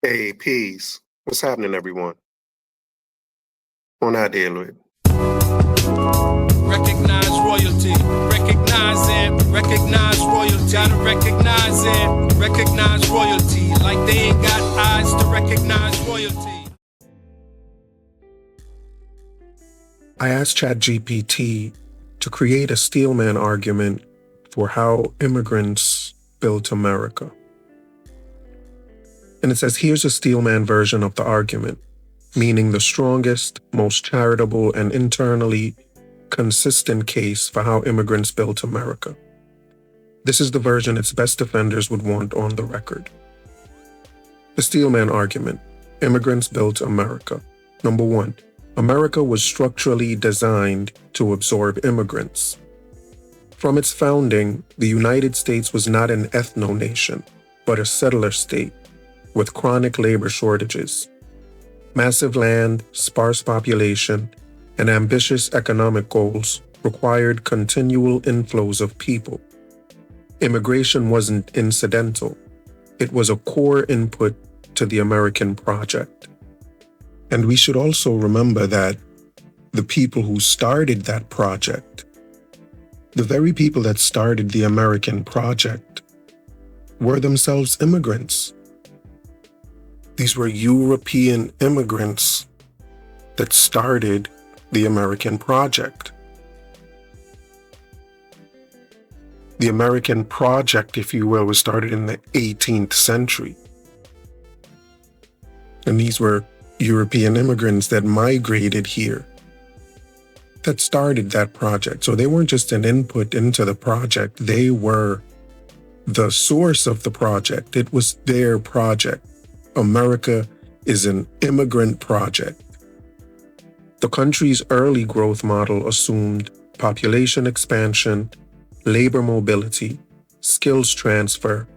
Hey, peace. What's happening, everyone? On our deal with. Recognize royalty. Recognize royalty. Gotta recognize it. Recognize royalty. Like they ain't got eyes to recognize royalty. I asked ChatGPT to create a steelman argument for how immigrants built America. And it says, here's a steelman version of the argument, meaning the strongest, most charitable, and internally consistent case for how immigrants built America. This is the version its best defenders would want on the record. The steelman argument: immigrants built America. Number 1, America was structurally designed to absorb immigrants. From its founding, the United States was not an ethno-nation, but a settler state with chronic labor shortages. Massive land, sparse population, and ambitious economic goals required continual inflows of people. Immigration wasn't incidental. It was a core input to the American project. And we should also remember that the people who started that project, the very people that started the American project, were themselves immigrants. These were European immigrants that started the American project. The American project, if you will, was started in the 18th century. And these were European immigrants that migrated here that started that project. So they weren't just an input into the project, they were the source of the project. It was their project. America is an immigrant project. The country's early growth model assumed population expansion, labor mobility, skills transfer,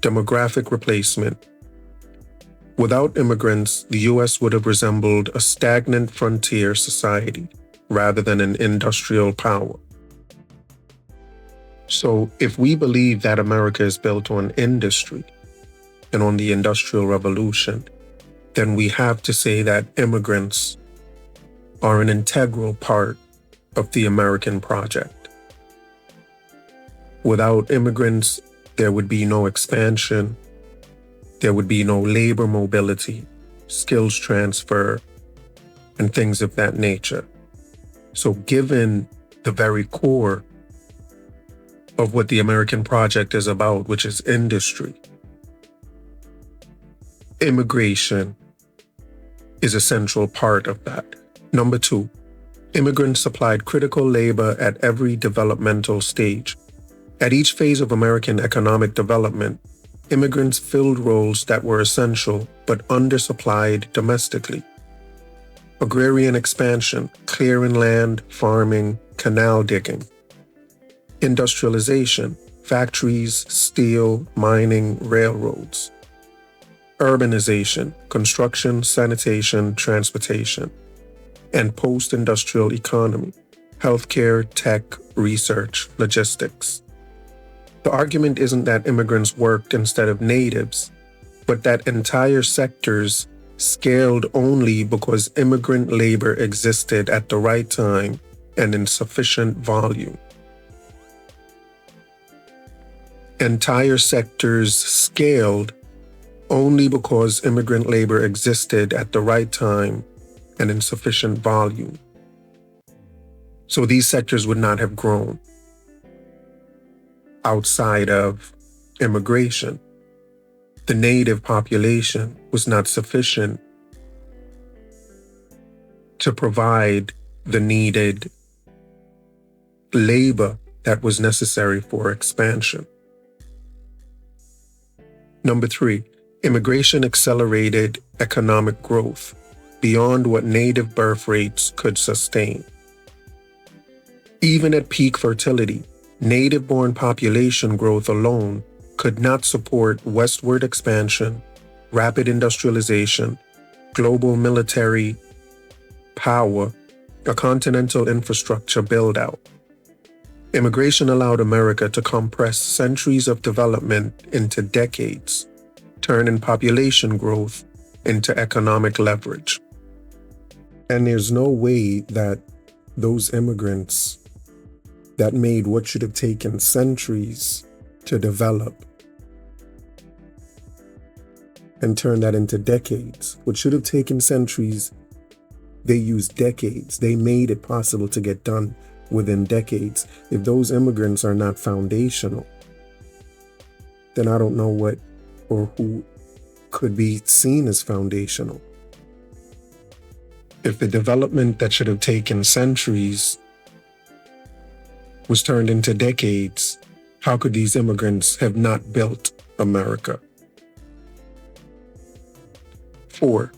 demographic replacement. Without immigrants, the U.S. would have resembled a stagnant frontier society rather than an industrial power. So if we believe that America is built on industry and on the Industrial Revolution, then we have to say that immigrants are an integral part of the American project. Without immigrants, there would be no expansion, there would be no labor mobility, skills transfer, and things of that nature. So given the very core of what the American project is about, which is industry, immigration is a central part of that. Number 2, immigrants supplied critical labor at every developmental stage. At each phase of American economic development, immigrants filled roles that were essential but undersupplied domestically. Agrarian expansion, clearing land, farming, canal digging. Industrialization, factories, steel, mining, railroads. Urbanization, construction, sanitation, transportation. And post-industrial economy, healthcare, tech, research, logistics. The argument isn't that immigrants worked instead of natives, but that entire sectors scaled only because immigrant labor existed at the right time and in sufficient volume. Entire sectors scaled only because immigrant labor existed at the right time and in sufficient volume. So these sectors would not have grown outside of immigration. The native population was not sufficient to provide the needed labor that was necessary for expansion. Number 3, immigration accelerated economic growth beyond what native birth rates could sustain. Even at peak fertility, native-born population growth alone could not support westward expansion, rapid industrialization, global military power, a continental infrastructure build-out. Immigration allowed America to compress centuries of development into decades, turning population growth into economic leverage. And there's no way that those immigrants that made what should have taken centuries to develop and turn that into decades, what should have taken centuries, they used decades. They made it possible to get done within decades. If those immigrants are not foundational, then I don't know what or who could be seen as foundational. If the development that should have taken centuries was turned into decades, how could these immigrants have not built America? 4.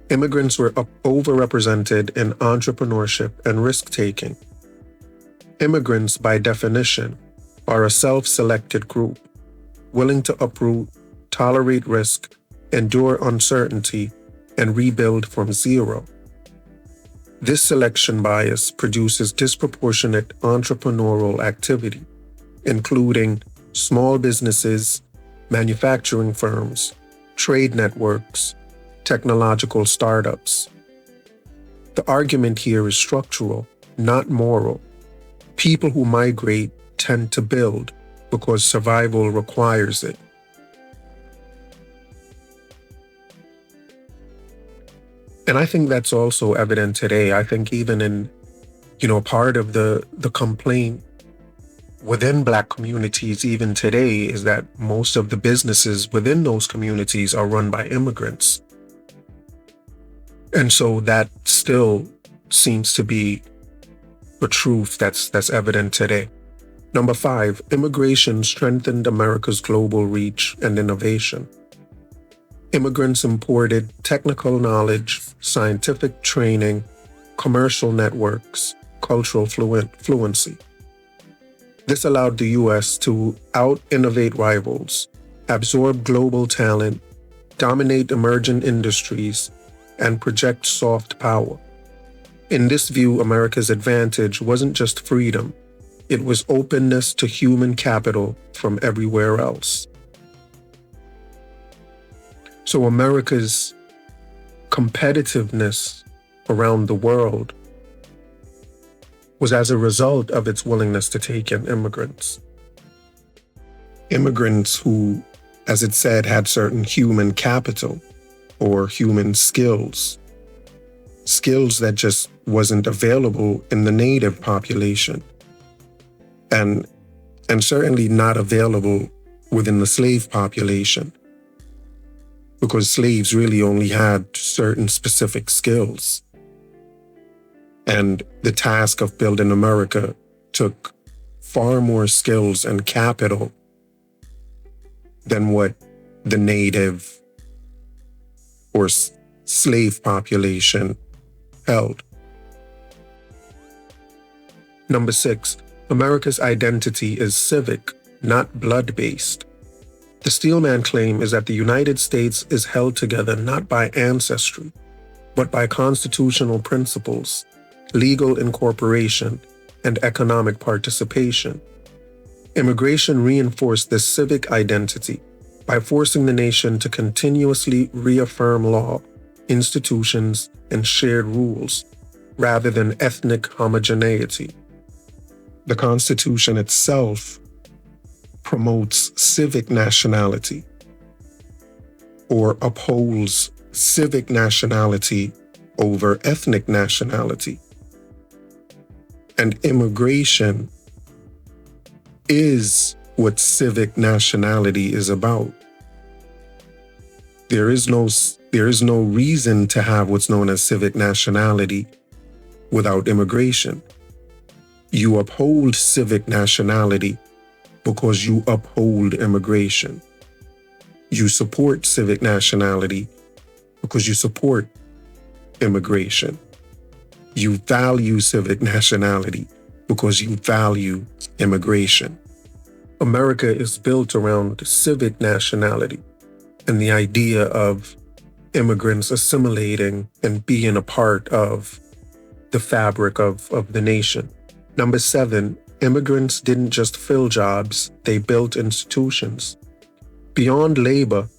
Immigrants were overrepresented in entrepreneurship and risk-taking. Immigrants, by definition, are a self-selected group, willing to uproot, tolerate risk, endure uncertainty, and rebuild from zero. This selection bias produces disproportionate entrepreneurial activity, including small businesses, manufacturing firms, trade networks, technological startups. The argument here is structural, not moral. People who migrate tend to build because survival requires it. And I think that's also evident today. I think even in, part of the complaint within Black communities even today is that most of the businesses within those communities are run by immigrants. And so that still seems to be a truth that's evident today. Number 5, immigration strengthened America's global reach and innovation. Immigrants imported technical knowledge, scientific training, commercial networks, cultural fluency. This allowed the U.S. to out-innovate rivals, absorb global talent, dominate emerging industries, and project soft power. In this view, America's advantage wasn't just freedom, it was openness to human capital from everywhere else. So America's competitiveness around the world was as a result of its willingness to take in immigrants. Immigrants who, as it said, had certain human capital or human skills that just wasn't available in the native population, and certainly not available within the slave population, because slaves really only had certain specific skills. And the task of building America took far more skills and capital than what the native or slave population held. Number 6, America's identity is civic, not blood-based. The Steelman claim is that the United States is held together not by ancestry, but by constitutional principles, legal incorporation, and economic participation. Immigration reinforced this civic identity by forcing the nation to continuously reaffirm law, institutions, and shared rules, rather than ethnic homogeneity. The Constitution itself promotes civic nationality, or upholds civic nationality over ethnic nationality. And immigration is what civic nationality is about. There is no reason to have what's known as civic nationality without immigration. You uphold civic nationality because you uphold immigration. You support civic nationality because you support immigration. You value civic nationality because you value immigration. America is built around civic nationality and the idea of immigrants assimilating and being a part of the fabric of the nation. Number 7, immigrants didn't just fill jobs, they built institutions. Beyond labor,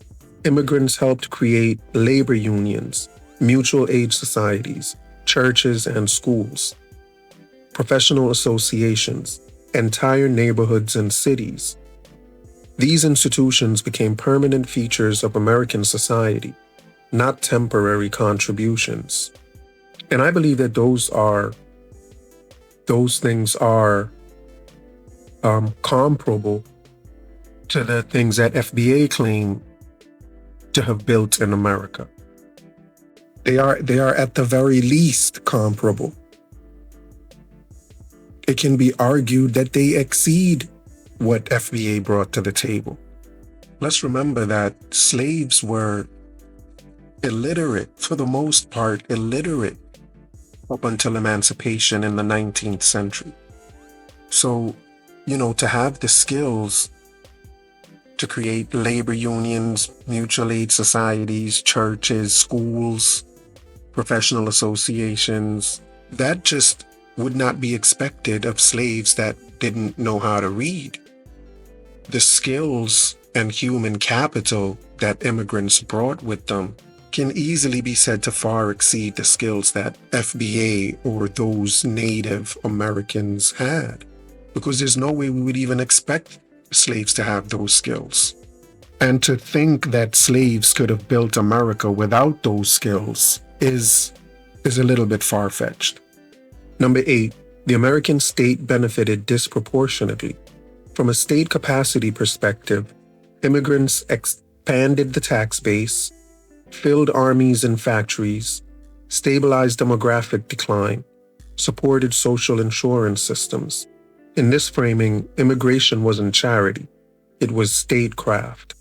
Immigrants helped create labor unions, mutual aid societies, churches and schools, professional associations, entire neighborhoods and cities. These institutions became permanent features of American society, not temporary contributions. And I believe that those things are comparable to the things that FBA claim to have built in America. They are at the very least comparable. It can be argued that they exceed what FBA brought to the table. Let's remember that slaves were illiterate, for the most part, illiterate up until emancipation in the 19th century. So, to have the skills to create labor unions, mutual aid societies, churches, schools, professional associations, that just would not be expected of slaves that didn't know how to read. The skills and human capital that immigrants brought with them can easily be said to far exceed the skills that FBA or those Native Americans had, because there's no way we would even expect slaves to have those skills. And to think that slaves could have built America without those skills is a little bit far-fetched. Number 8, the American state benefited disproportionately. From a state capacity perspective, immigrants expanded the tax base, filled armies and factories, stabilized demographic decline, supported social insurance systems. In this framing, immigration wasn't charity, it was statecraft.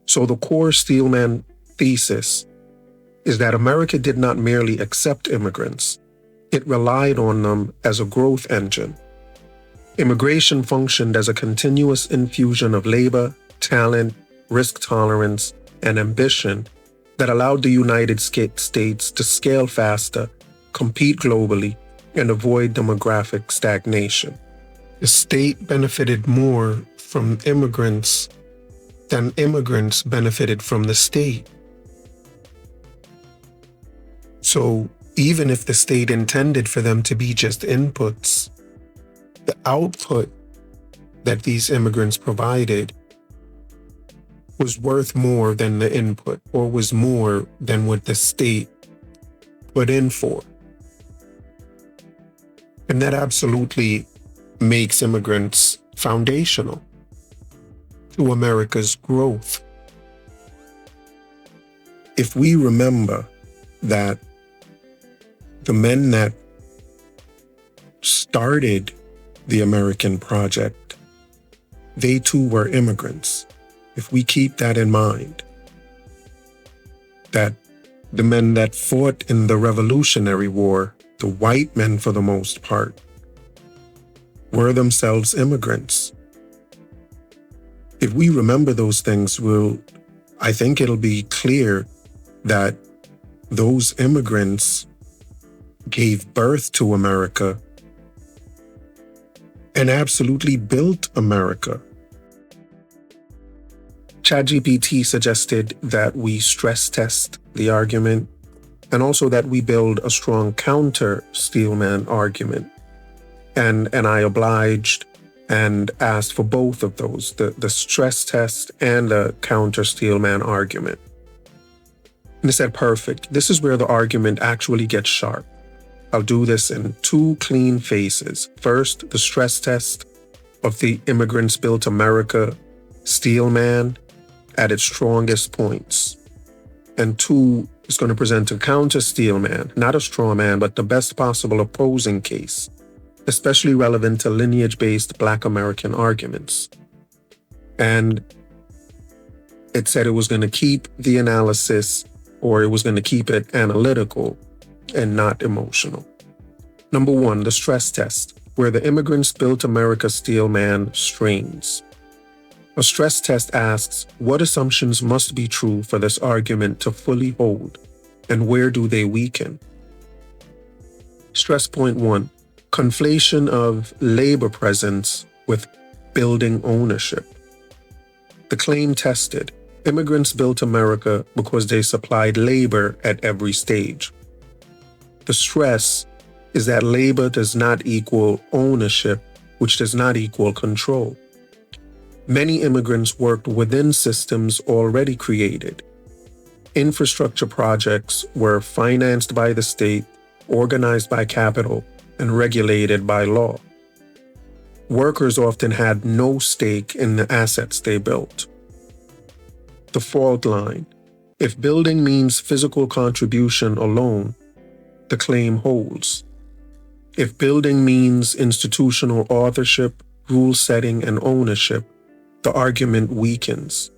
So the core Steelman thesis is that America did not merely accept immigrants, it relied on them as a growth engine. Immigration functioned as a continuous infusion of labor, talent, risk tolerance, and ambition that allowed the United States to scale faster, compete globally, and avoid demographic stagnation. The state benefited more from immigrants than immigrants benefited from the state. So even if the state intended for them to be just inputs, the output that these immigrants provided was worth more than the input, or was more than what the state put in for. And that absolutely makes immigrants foundational to America's growth. If we remember that the men that started the American project, they too were immigrants. If we keep that in mind, that the men that fought in the Revolutionary War, the white men for the most part, were themselves immigrants. If we remember those things, I think it'll be clear that those immigrants gave birth to America and absolutely built America. ChatGPT suggested that we stress test the argument and also that we build a strong counter Steelman argument. And I obliged and asked for both of those, the stress test and the counter Steelman argument. And it said, perfect. This is where the argument actually gets sharp. I'll do this in 2 clean phases. First, the stress test of the Immigrants Built America Steelman at its strongest points. And 2, is going to present a counter Steelman, not a straw man, but the best possible opposing case, especially relevant to lineage-based Black American arguments. And it said it was going to keep the analysis, or it was going to keep it analytical and not emotional. Number 1, the stress test, where the Immigrants Built America Steelman strains. A stress test asks, what assumptions must be true for this argument to fully hold, and where do they weaken? Stress point 1, conflation of labor presence with building ownership. The claim tested, Immigrants built America because they supplied labor at every stage. The stress is that labor does not equal ownership, which does not equal control. Many immigrants worked within systems already created. Infrastructure projects were financed by the state, organized by capital, and regulated by law. Workers often had no stake in the assets they built. The fault line. If building means physical contribution alone, the claim holds. If building means institutional authorship, rule setting, and ownership, the argument weakens.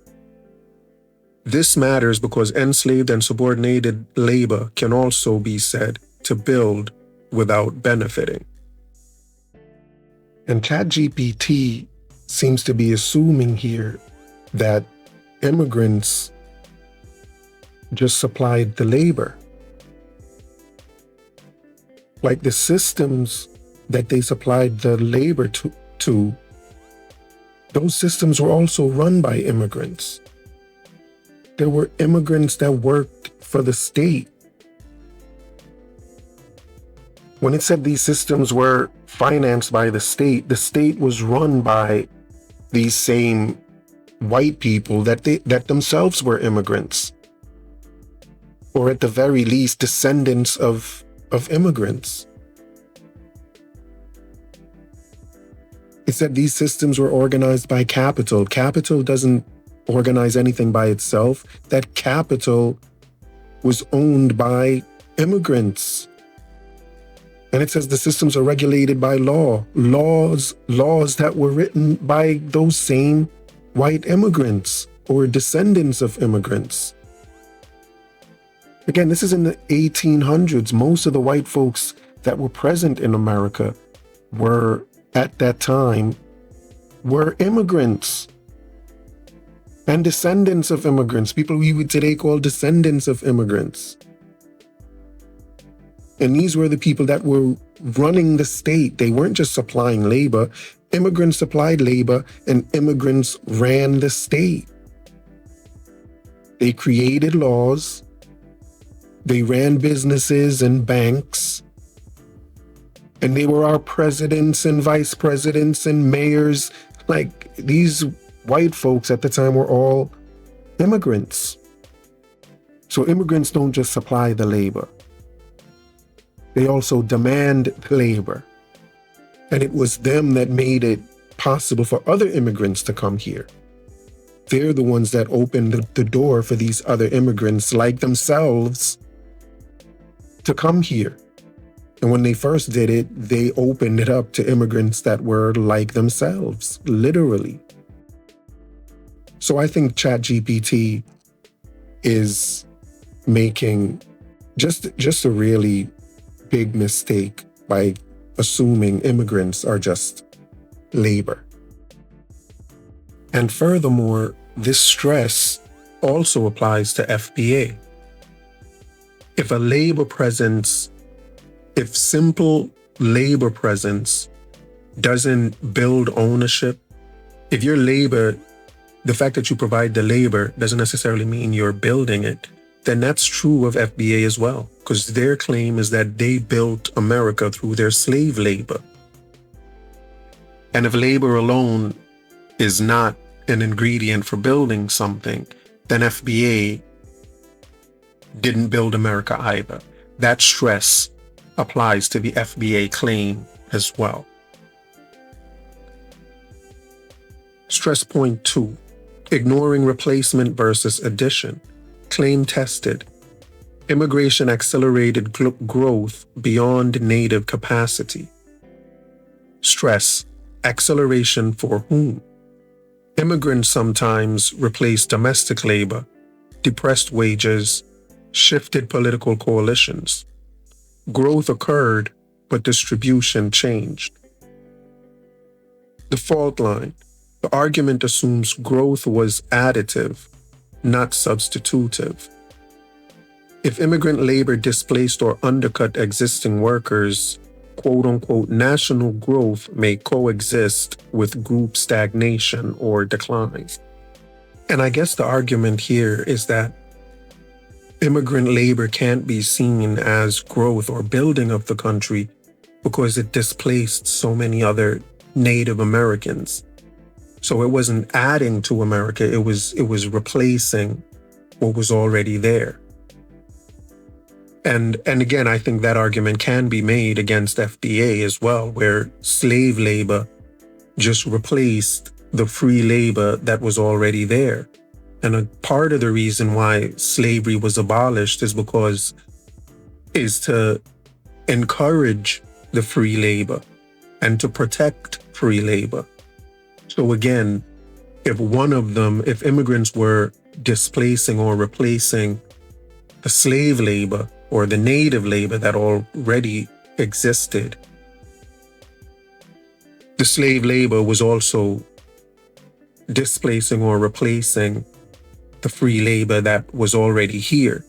This matters because enslaved and subordinated labor can also be said to build without benefiting. And ChatGPT seems to be assuming here that immigrants just supplied the labor. Like the systems that they supplied the labor to, those systems were also run by immigrants. There were immigrants that worked for the state. When it said these systems were financed by the state was run by these same white people that themselves were immigrants, or at the very least descendants of immigrants. It said these systems were organized by capital. Capital doesn't organize anything by itself. That capital was owned by immigrants. And it says the systems are regulated by laws that were written by those same white immigrants or descendants of immigrants. Again, this is in the 1800s. Most of the white folks that were present in America were, at that time, were immigrants and descendants of immigrants, people we would today call descendants of immigrants. And these were the people that were running the state. They weren't just supplying labor. Immigrants supplied labor and immigrants ran the state. They created laws. They ran businesses and banks. And they were our presidents and vice presidents and mayors. Like, these white folks at the time were all immigrants. So immigrants don't just supply the labor. They also demand labor. And it was them that made it possible for other immigrants to come here. They're the ones that opened the door for these other immigrants like themselves to come here. And when they first did it, they opened it up to immigrants that were like themselves, literally. So I think ChatGPT is making just a really big mistake by assuming immigrants are just labor. And furthermore, this stress also applies to FBA. If simple labor presence doesn't build ownership, if your labor, the fact that you provide the labor doesn't necessarily mean you're building it, then that's true of FBA as well, because their claim is that they built America through their slave labor. And if labor alone is not an ingredient for building something, then FBA didn't build America either. That stress applies to the FBA claim as well. Stress point 2, ignoring replacement versus addition. Claim tested. Immigration accelerated growth beyond native capacity. Stress, acceleration for whom? Immigrants sometimes replaced domestic labor, depressed wages, shifted political coalitions. Growth occurred, but distribution changed. The fault line. The argument assumes growth was additive, not substitutive. If immigrant labor displaced or undercut existing workers, quote-unquote national growth may coexist with group stagnation or decline. And I guess the argument here is that immigrant labor can't be seen as growth or building of the country because it displaced so many other Native Americans. So it wasn't adding to America, it was replacing what was already there. And again, I think that argument can be made against FBA as well, where slave labor just replaced the free labor that was already there. And a part of the reason why slavery was abolished is to encourage the free labor and to protect free labor. So again, if immigrants were displacing or replacing the slave labor or the native labor that already existed, the slave labor was also displacing or replacing the free labor that was already here.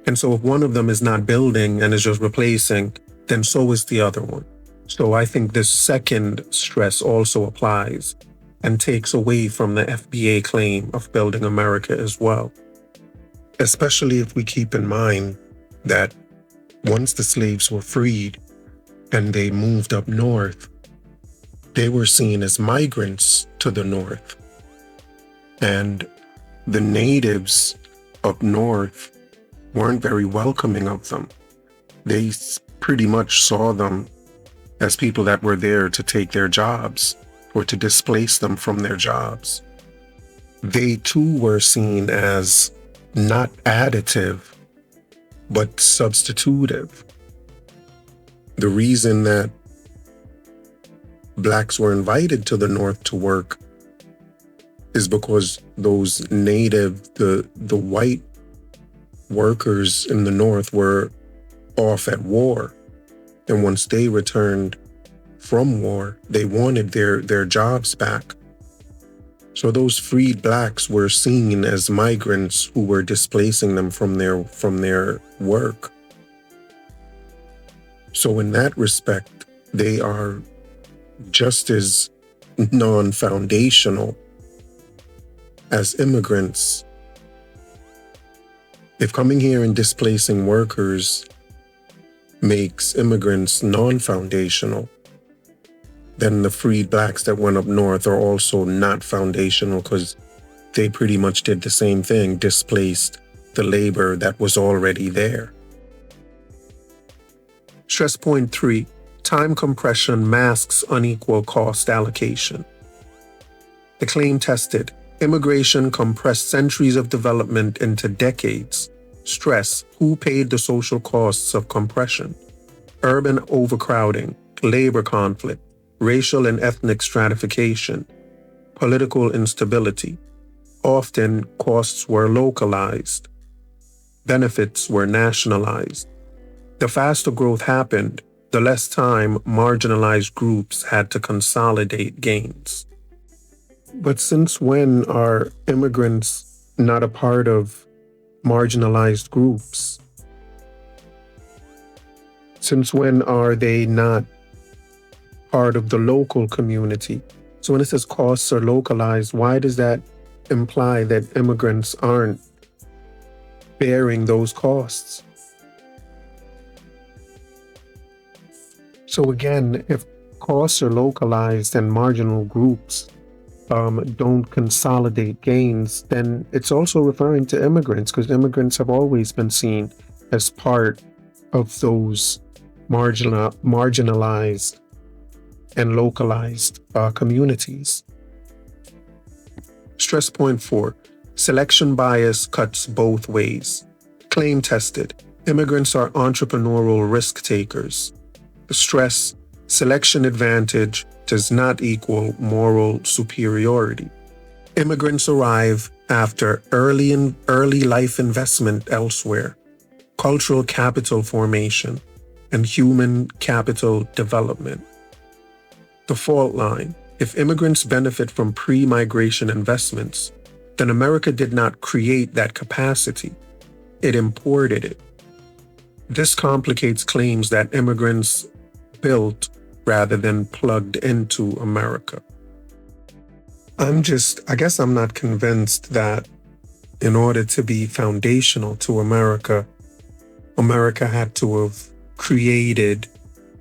And so if one of them is not building and is just replacing, then so is the other one. So I think this second stress also applies and takes away from the FBA claim of building America as well. Especially if we keep in mind that once the slaves were freed and they moved up north, they were seen as migrants to the north. And the natives up north weren't very welcoming of them. They pretty much saw them as people that were there to take their jobs or to displace them from their jobs. They too were seen as not additive, but substitutive. The reason that blacks were invited to the north to work is because those the white workers in the north were off at war. And once they returned from war, they wanted their jobs back. So those freed blacks were seen as migrants who were displacing them from their work. So in that respect, they are just as non-foundational as immigrants. If coming here and displacing workers makes immigrants non-foundational, then the freed blacks that went up north are also not foundational because they pretty much did the same thing, displaced the labor that was already there. Stress point 3, time compression masks unequal cost allocation. The claim tested, immigration compressed centuries of development into decades. Stress, who paid the social costs of compression? Urban overcrowding, labor conflict, racial and ethnic stratification, political instability. Often, costs were localized. Benefits were nationalized. The faster growth happened, the less time marginalized groups had to consolidate gains. But since when are immigrants not a part of marginalized groups? Since when are they not part of the local community? So when it says costs are localized, why does that imply that immigrants aren't bearing those costs? So again, if costs are localized and marginal groups don't consolidate gains, then it's also referring to immigrants, because immigrants have always been seen as part of those marginalized and localized communities. Stress point 4, selection bias cuts both ways. Claim tested, immigrants are entrepreneurial risk takers. Stress, selection advantage does not equal moral superiority. Immigrants arrive after early life investment elsewhere, cultural capital formation, and human capital development. The fault line, if immigrants benefit from pre-migration investments, then America did not create that capacity. It imported it. This complicates claims that immigrants built rather than plugged into America. I guess I'm not convinced that in order to be foundational to America, America had to have created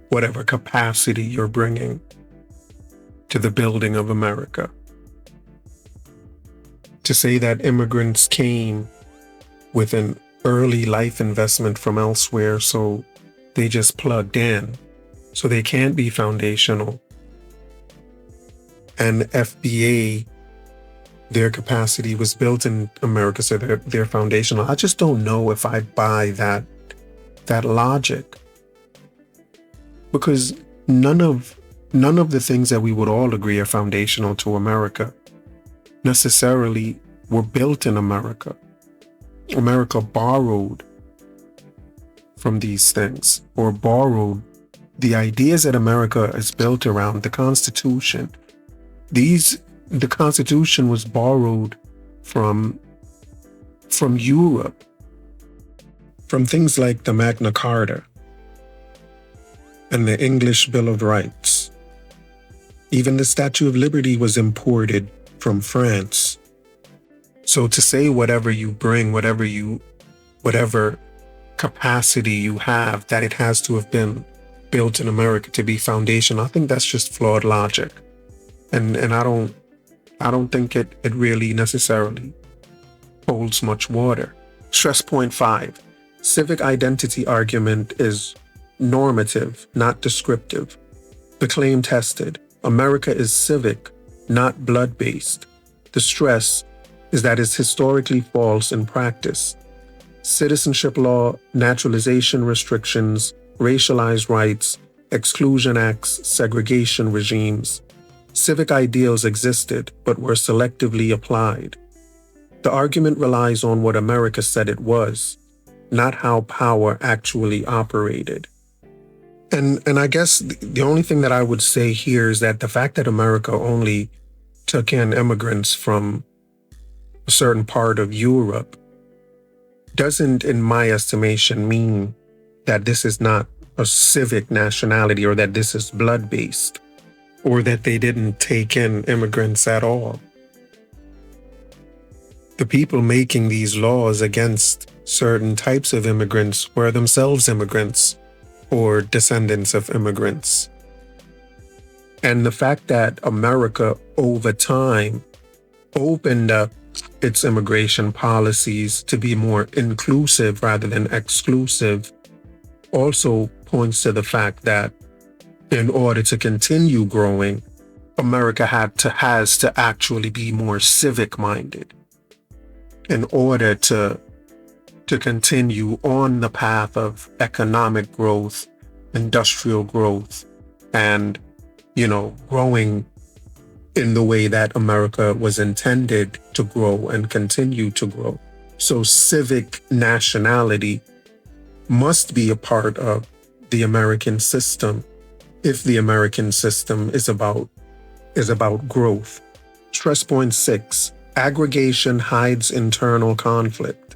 whatever capacity you're bringing to the building of America. To say that immigrants came with an early life investment from elsewhere, so they just plugged in, so they can't be foundational. And FBA, their capacity was built in America, so they're foundational. I just don't know if I buy that logic, because none of the things that we would all agree are foundational to America necessarily were built in America. America borrowed from these things, or borrowed the ideas that America is built around. The Constitution. The Constitution was borrowed from Europe, from things like the Magna Carta and the English Bill of Rights. Even the Statue of Liberty was imported from France. So to say whatever you bring, whatever capacity you have, that it has to have been built in America to be foundational, I think that's just flawed logic. And I don't think it really necessarily holds much water. Stress point 5. Civic identity argument is normative, not descriptive. The claim tested. America is civic, not blood-based. The stress is that it's historically false in practice. Citizenship law, naturalization restrictions, racialized rights, exclusion acts, segregation regimes. Civic ideals existed, but were selectively applied. The argument relies on what America said it was, not how power actually operated. And I guess the only thing that I would say here is that the fact that America only took in immigrants from a certain part of Europe doesn't, in my estimation, mean that this is not a civic nationality, or that this is blood-based, or that they didn't take in immigrants at all. The people making these laws against certain types of immigrants were themselves immigrants or descendants of immigrants. And the fact that America over time opened up its immigration policies to be more inclusive rather than exclusive also points to the fact that in order to continue growing, America has to actually be more civic-minded in order to continue on the path of economic growth, industrial growth, and, growing in the way that America was intended to grow and continue to grow. So civic nationality must be a part of the American system if the American system is about growth. Stress point 6. Aggregation hides internal conflict.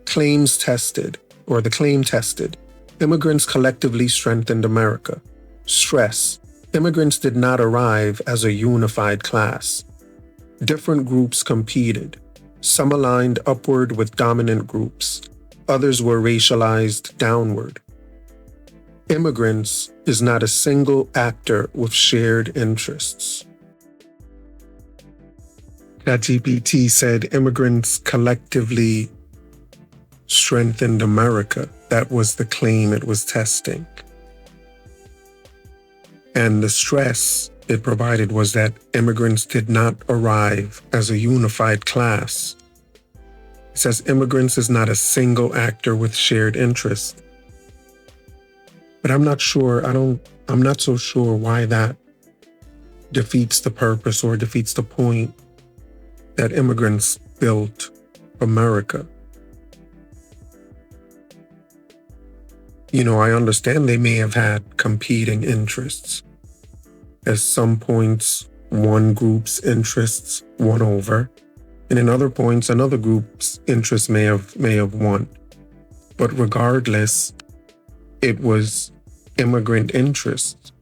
Claims tested, or the claim tested. Immigrants collectively strengthened America. Stress. Immigrants did not arrive as a unified class. Different groups competed. Some aligned upward with dominant groups. Others were racialized downward. Immigrants is not a single actor with shared interests. ChatGPT said immigrants collectively strengthened America. That was the claim it was testing. And the stress it provided was that immigrants did not arrive as a unified class. It says immigrants is not a single actor with shared interest. But I'm not so sure why that defeats the purpose or defeats the point that immigrants built America. I understand they may have had competing interests. At some points, one group's interests won over, and in other points, another group's interests may have won. But regardless, it was immigrant interests.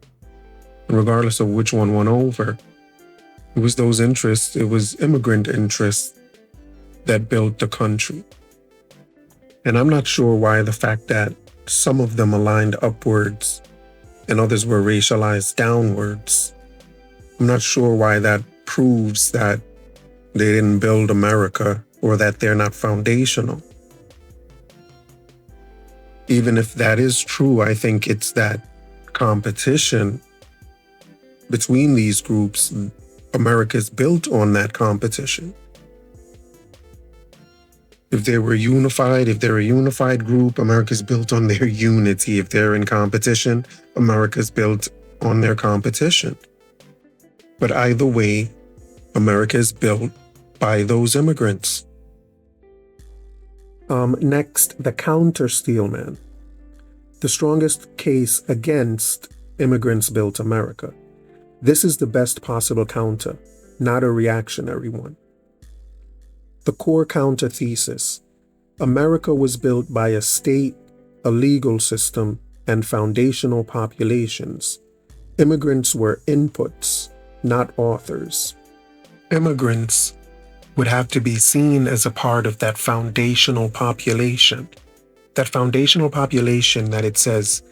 And regardless of which one won over, It was those interests, it was immigrant interests that built the country. And I'm not sure why the fact that some of them aligned upwards and others were racialized downwards. I'm not sure why that proves that they didn't build America or that they're not foundational. Even if that is true, I think it's that competition between these groups. America's built on that competition. If they're a unified group, America's built on their unity. If they're in competition, America's built on their competition. But either way, America is built by those immigrants. Next, the counter steelman. The strongest case against immigrants built America. This is the best possible counter, not a reactionary one. The core counter thesis: America was built by a state, a legal system, and foundational populations. Immigrants were inputs, not authors. Immigrants would have to be seen as a part of that foundational population. That foundational population that it says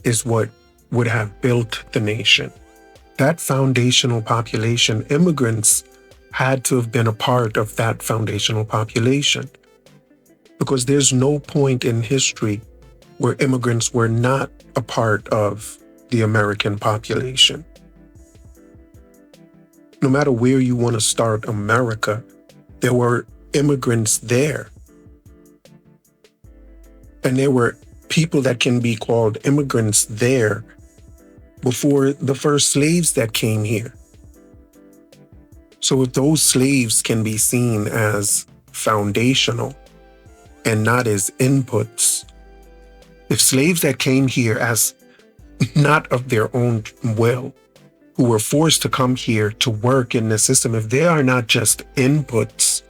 is what would have built the nation. That foundational population, immigrants had to have been a part of that foundational population. Because there's no point in history where immigrants were not a part of the American population. No matter where you want to start America, there were immigrants there. And there were people that can be called immigrants there before the first slaves that came here. So if those slaves can be seen as foundational and not as inputs, if slaves that came here as not of their own will, who were forced to come here to work in the system, if they are not just inputs,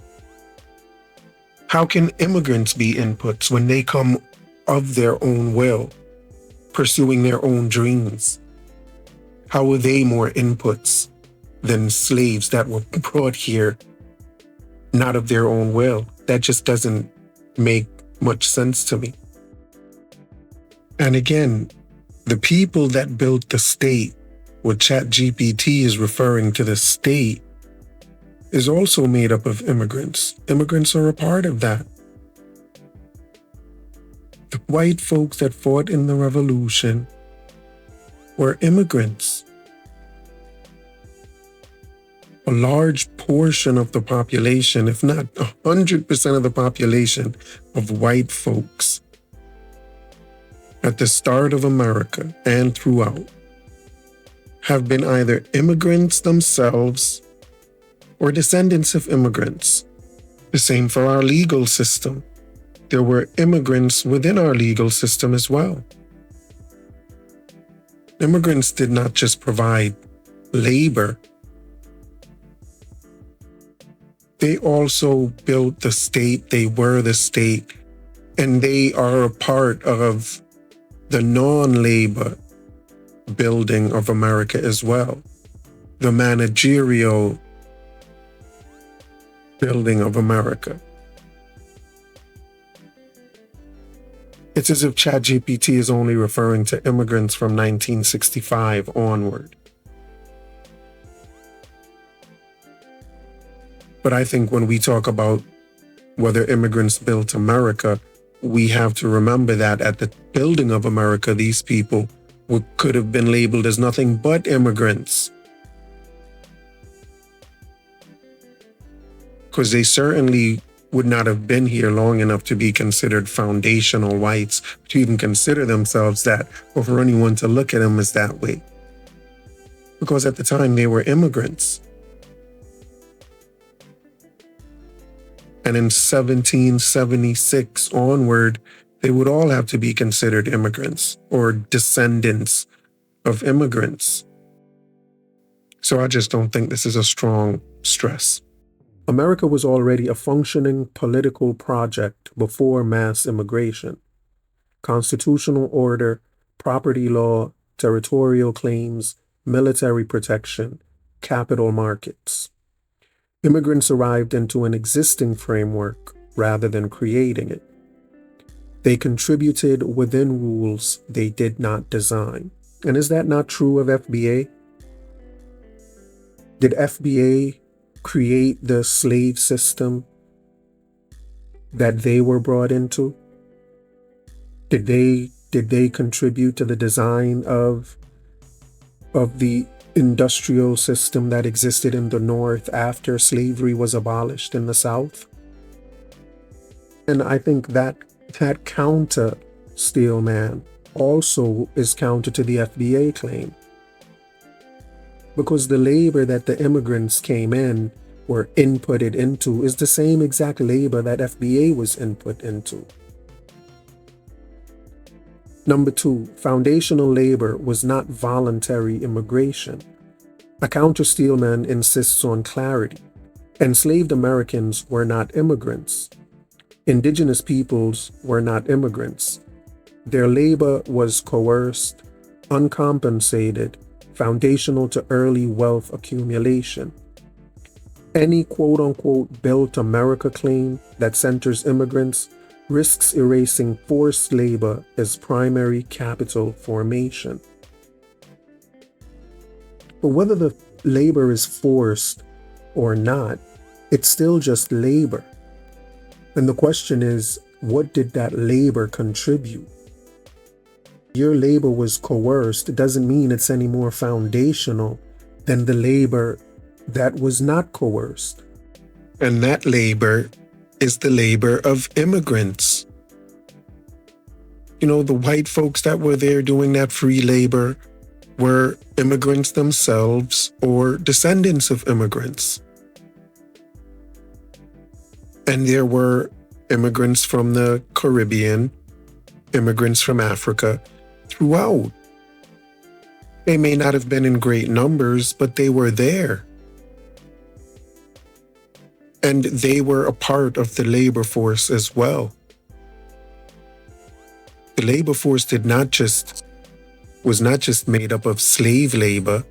how can immigrants be inputs when they come of their own will, pursuing their own dreams? How are they more inputs than slaves that were brought here not of their own will? That just doesn't make much sense to me. And again, the people that built the state, what ChatGPT is referring to the state, is also made up of immigrants. Immigrants are a part of that. The white folks that fought in the revolution were immigrants. A large portion of the population, if not 100% of the population of white folks at the start of America and throughout, have been either immigrants themselves or descendants of immigrants. The same for our legal system. There were immigrants within our legal system as well. Immigrants did not just provide labor. They also built the state, they were the state, and they are a part of the non-labor building of America as well. The managerial building of America. It's as if ChatGPT is only referring to immigrants from 1965 onward. But I think when we talk about whether immigrants built America, we have to remember that at the building of America, these people could have been labeled as nothing but immigrants. Because they certainly would not have been here long enough to be considered foundational whites, to even consider themselves that, or for anyone to look at them as that way. Because at the time they were immigrants. And in 1776 onward, they would all have to be considered immigrants or descendants of immigrants. So I just don't think this is a strong stress. America was already a functioning political project before mass immigration. Constitutional order, property law, territorial claims, military protection, capital markets. Immigrants arrived into an existing framework rather than creating it. They contributed within rules they did not design. And is that not true of FBA? Did FBA create the slave system that they were brought into? Did they contribute to the design of the industrial system that existed in the North after slavery was abolished in the South? And I think that counter Steelman also is counter to the FBA claim. Because the labor that the immigrants came in were inputted into is the same exact labor that FBA was input into. Number 2, foundational labor was not voluntary immigration. A counter Steelman insists on clarity. Enslaved Americans were not immigrants. Indigenous peoples were not immigrants. Their labor was coerced, uncompensated, foundational to early wealth accumulation. Any quote-unquote Built America claim that centers immigrants risks erasing forced labor as primary capital formation. But whether the labor is forced or not, it's still just labor. And the question is, what did that labor contribute? Your labor was coerced. It doesn't mean it's any more foundational than the labor that was not coerced. And that labor is the labor of immigrants. You know, the white folks that were there doing that free labor were immigrants themselves or descendants of immigrants. And there were immigrants from the Caribbean, immigrants from Africa throughout. They may not have been in great numbers, but they were there. And they were a part of the labor force as well. The labor force was not just made up of slave labor.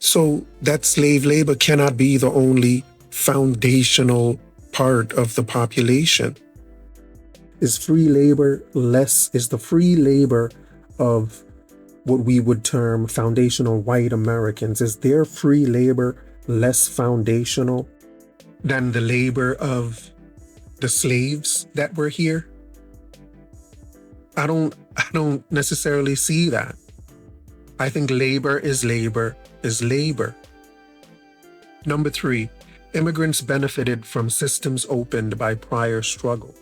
So that slave labor cannot be the only foundational part of the population. Is the free labor of what we would term foundational white Americans, is their free labor less foundational than the labor of the slaves that were here? I don't necessarily see that. I think labor is labor is labor. Number 3, immigrants benefited from systems opened by prior struggle.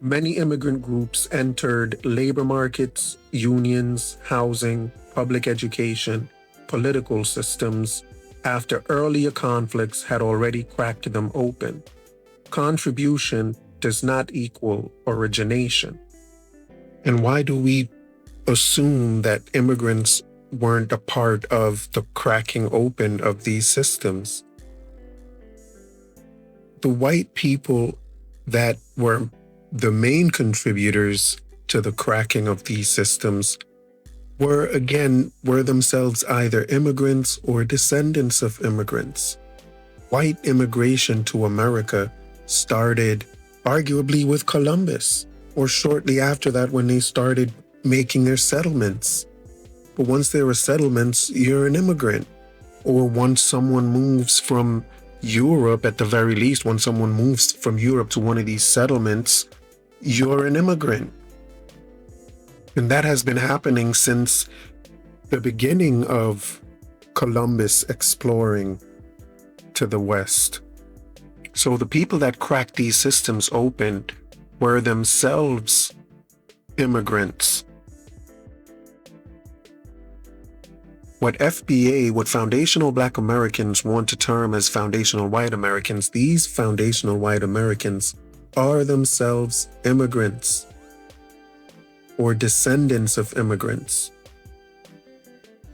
Many immigrant groups entered labor markets, unions, housing, public education, political systems after earlier conflicts had already cracked them open. Contribution does not equal origination. And why do we assume that immigrants weren't a part of the cracking open of these systems? The white people that were the main contributors to the cracking of these systems were themselves either immigrants or descendants of immigrants. White immigration to America started arguably with Columbus, or shortly after that when they started making their settlements. But once there were settlements, you're an immigrant. Or once someone moves from Europe, at the very least, when someone moves from Europe to one of these settlements, you're an immigrant. And that has been happening since the beginning of Columbus exploring to the West. So the people that cracked these systems open were themselves immigrants. What foundational Black Americans want to term as foundational white Americans, these foundational white Americans are themselves immigrants or descendants of immigrants.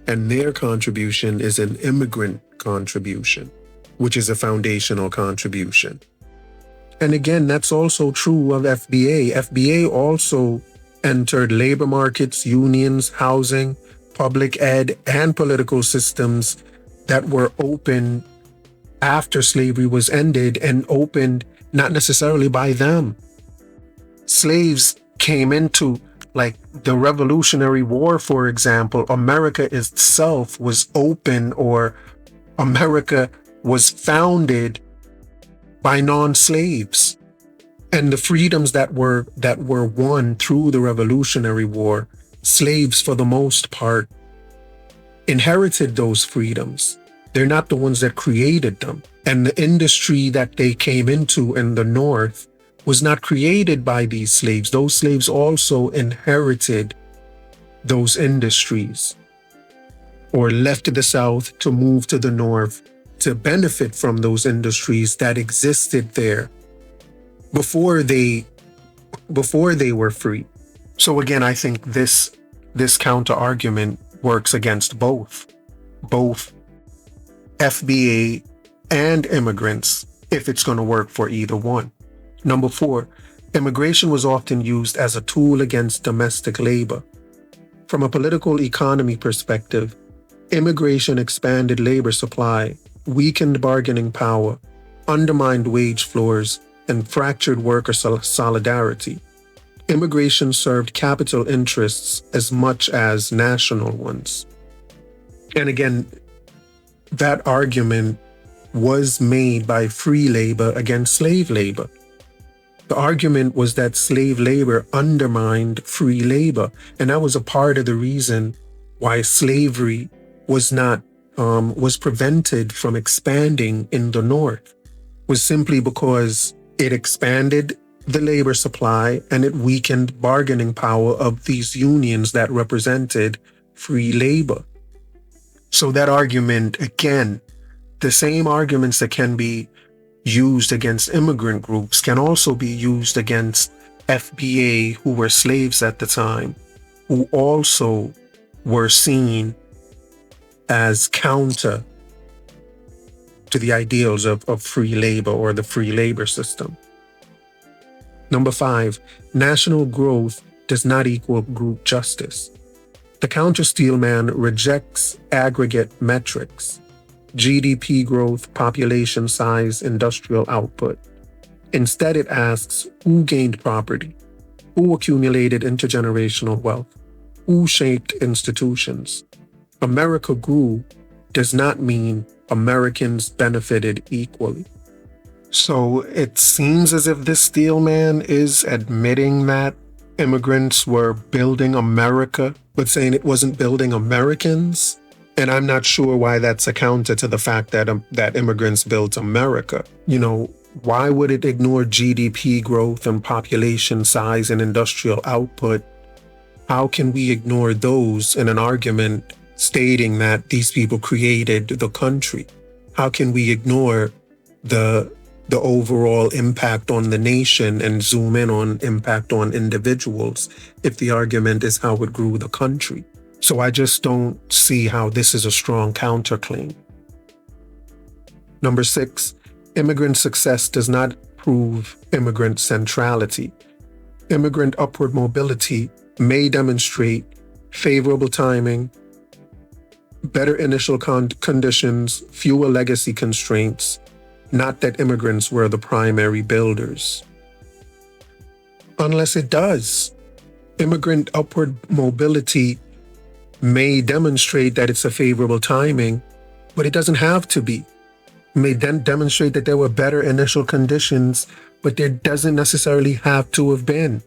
And their contribution is an immigrant contribution, which is a foundational contribution. And again, that's also true of FBA. FBA also entered labor markets, unions, housing, public ed, and political systems that were open after slavery was ended, and opened not necessarily by them. Slaves came into, like, the Revolutionary War, for example. America itself was open, or America was founded by non-slaves. And the freedoms that were won through the Revolutionary War, slaves for the most part inherited those freedoms. They're not the ones that created them. And the industry that they came into in the North was not created by these slaves. Those slaves also inherited those industries, or left the South to move to the North to benefit from those industries that existed there before they were free. So again, I think this counter argument works against both FBA and immigrants, if it's going to work for either one. Number 4, immigration was often used as a tool against domestic labor. From a political economy perspective, immigration expanded labor supply, weakened bargaining power, undermined wage floors, and fractured worker solidarity. Immigration served capital interests as much as national ones. And again, that argument was made by free labor against slave labor. The argument was that slave labor undermined free labor, and that was a part of the reason why slavery was prevented from expanding in the North, was simply because it expanded the labor supply and it weakened bargaining power of these unions that represented free labor. So that argument, again, the same arguments that can be used against immigrant groups can also be used against FBA, who were slaves at the time, who also were seen as counter to the ideals of free labor or the free labor system. Number 5, national growth does not equal group justice. The counter-steelman rejects aggregate metrics: GDP growth, population size, industrial output. Instead, it asks who gained property, who accumulated intergenerational wealth, who shaped institutions. America grew does not mean Americans benefited equally. So it seems as if this steelman is admitting that immigrants were building America, but saying it wasn't building Americans. And I'm not sure why that's a counter to the fact that immigrants built America. You know, why would it ignore GDP growth and population size and industrial output? How can we ignore those in an argument stating that these people created the country? How can we ignore the overall impact on the nation and zoom in on impact on individuals if the argument is how it grew the country? So I just don't see how this is a strong counterclaim. Number 6, immigrant success does not prove immigrant centrality. Immigrant upward mobility may demonstrate favorable timing, better initial conditions, fewer legacy constraints, not that immigrants were the primary builders. Unless it does. Immigrant upward mobility may demonstrate that it's a favorable timing, but it doesn't have to be. It may then demonstrate that there were better initial conditions, but there doesn't necessarily have to have been.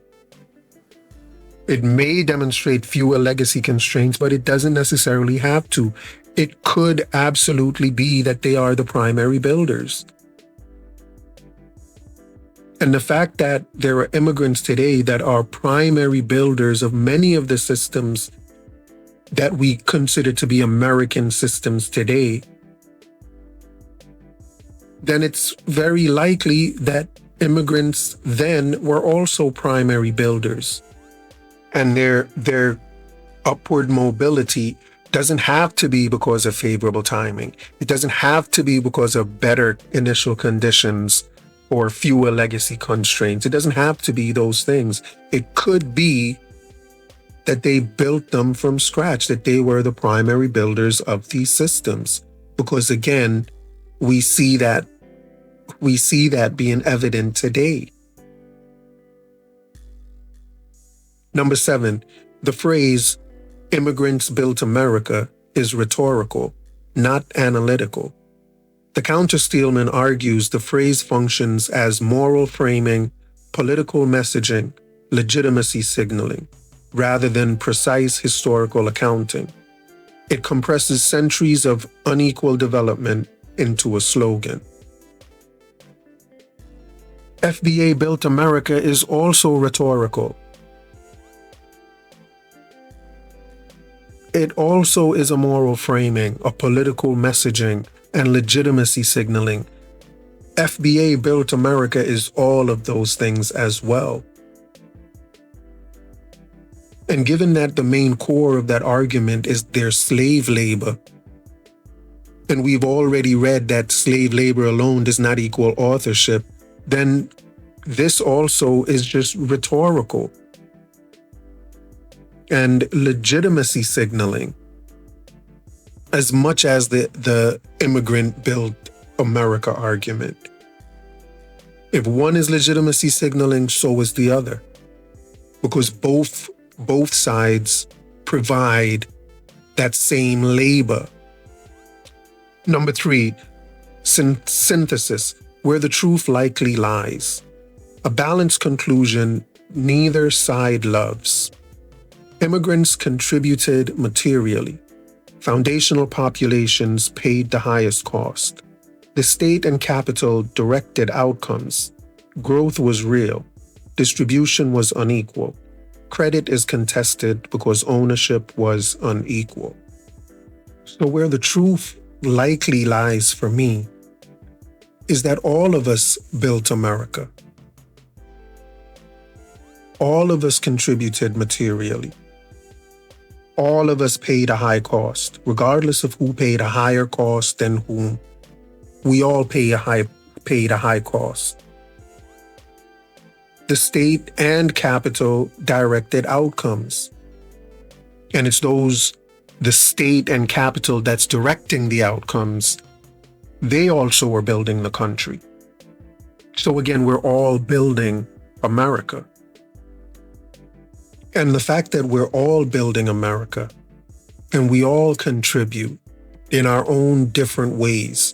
It may demonstrate fewer legacy constraints, but it doesn't necessarily have to. It could absolutely be that they are the primary builders. And the fact that there are immigrants today that are primary builders of many of the systems that we consider to be American systems today, then it's very likely that immigrants then were also primary builders. And their upward mobility doesn't have to be because of favorable timing. It doesn't have to be because of better initial conditions or fewer legacy constraints. It doesn't have to be those things. It could be that they built them from scratch, that they were the primary builders of these systems. Because again, we see that being evident today. Number 7, the phrase "immigrants built America" is rhetorical, not analytical. The counter-Steelman argues the phrase functions as moral framing, political messaging, legitimacy signaling, rather than precise historical accounting. It compresses centuries of unequal development into a slogan. FBA built America is also rhetorical. It also is a moral framing, a political messaging, and legitimacy signaling. FBA built America is all of those things as well. And given that the main core of that argument is their slave labor, and we've already read that slave labor alone does not equal authorship, then this also is just rhetorical and legitimacy signaling as much as the immigrant built America argument. If one is legitimacy signaling, so is the other, because both sides provide that same labor. Number 3, synthesis, where the truth likely lies. A balanced conclusion neither side loves. Immigrants contributed materially. Foundational populations paid the highest cost. The state and capital directed outcomes. Growth was real. Distribution was unequal. Credit is contested because ownership was unequal. So where the truth likely lies for me is that all of us built America. All of us contributed materially. All of us paid a high cost, regardless of who paid a higher cost than whom. We all paid a high cost. The state and capital directed outcomes. And it's the state and capital that's directing the outcomes. They also are building the country. So again, we're all building America. And the fact that we're all building America and we all contribute in our own different ways,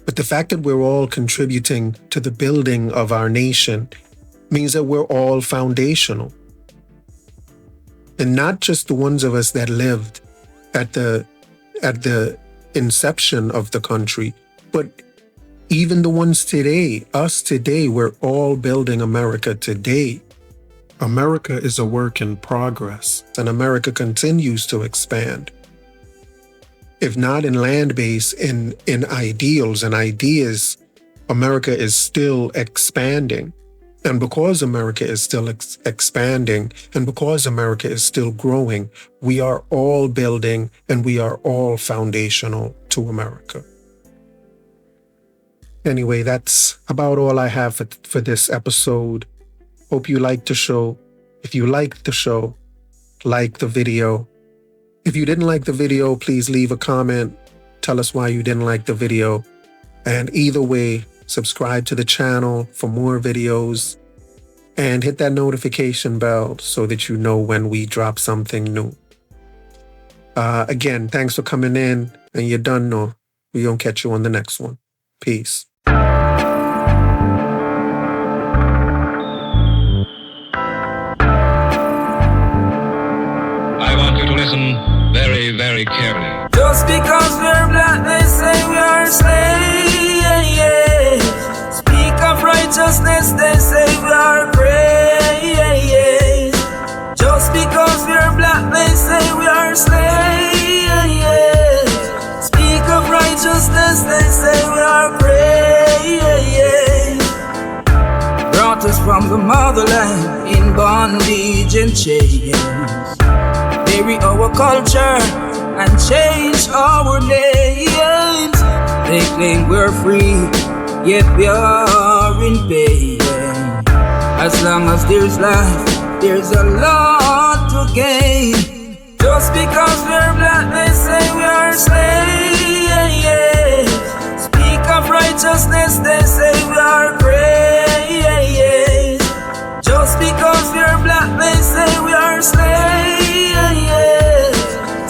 but the fact that we're all contributing to the building of our nation means that we're all foundational. And not just the ones of us that lived at the inception of the country, but even the ones today, us today, we're all building America today. America is a work in progress, and America continues to expand. If not in land base, in ideals and ideas, America is still expanding. And because America is still expanding, and because America is still growing, we are all building and we are all foundational to America. Anyway, that's about all I have for this episode. Hope you liked the show. If you liked the show, like the video. If you didn't like the video, please leave a comment. Tell us why you didn't like the video. And either way, subscribe to the channel for more videos and hit that notification bell so that you know when we drop something new. Again, thanks for coming in, and you done know. We're going to catch you on the next one. Peace. Listen very, very carefully. Just because we're black, they say we are slaves. Speak of righteousness, they say we are praise. Just because we're black, they say we are slaves. Speak of righteousness, they say we are praise. Brought us from the motherland in bondage and chains. Bury our culture and change our names. They claim we're free, yet we are in pain. As long as there's life, there's a lot to gain. Just because we're black, they say we are slaves. Speak of righteousness, they say we are praise. Just because we're black, they say we are slaves.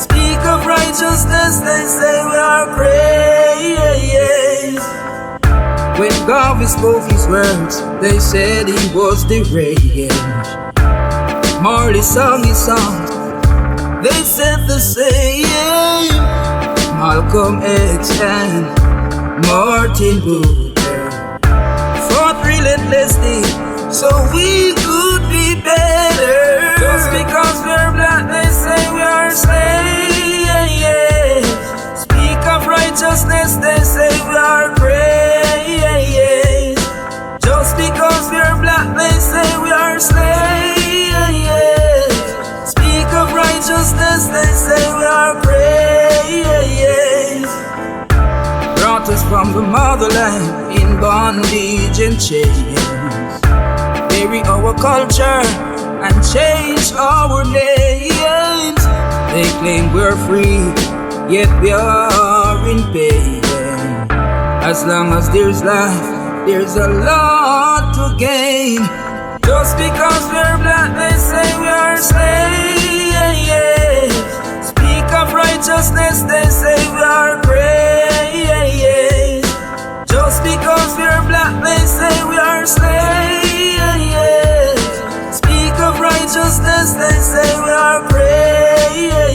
Speak of righteousness, they say we are praise. When God spoke his words, they said he was deranged. Marley sung his songs, they said the same. Malcolm X and Martin Luther fought relentlessly so we could be better. Just because we're black, they say we are slaves. Speak of righteousness, they say we are praise. Just because we're black, they say we are slaves. Speak of righteousness, they say we are praise. Brought us from the motherland in bondage and chains. Bury our culture and change our names. They claim we're free, yet we are in pain. As long as there's life, there's a lot to gain. Just because we're black, they say we are slaves. Speak of righteousness, they say we are praise. Just because we're black, they say we are slaves. Speak of righteousness, they say we are praise.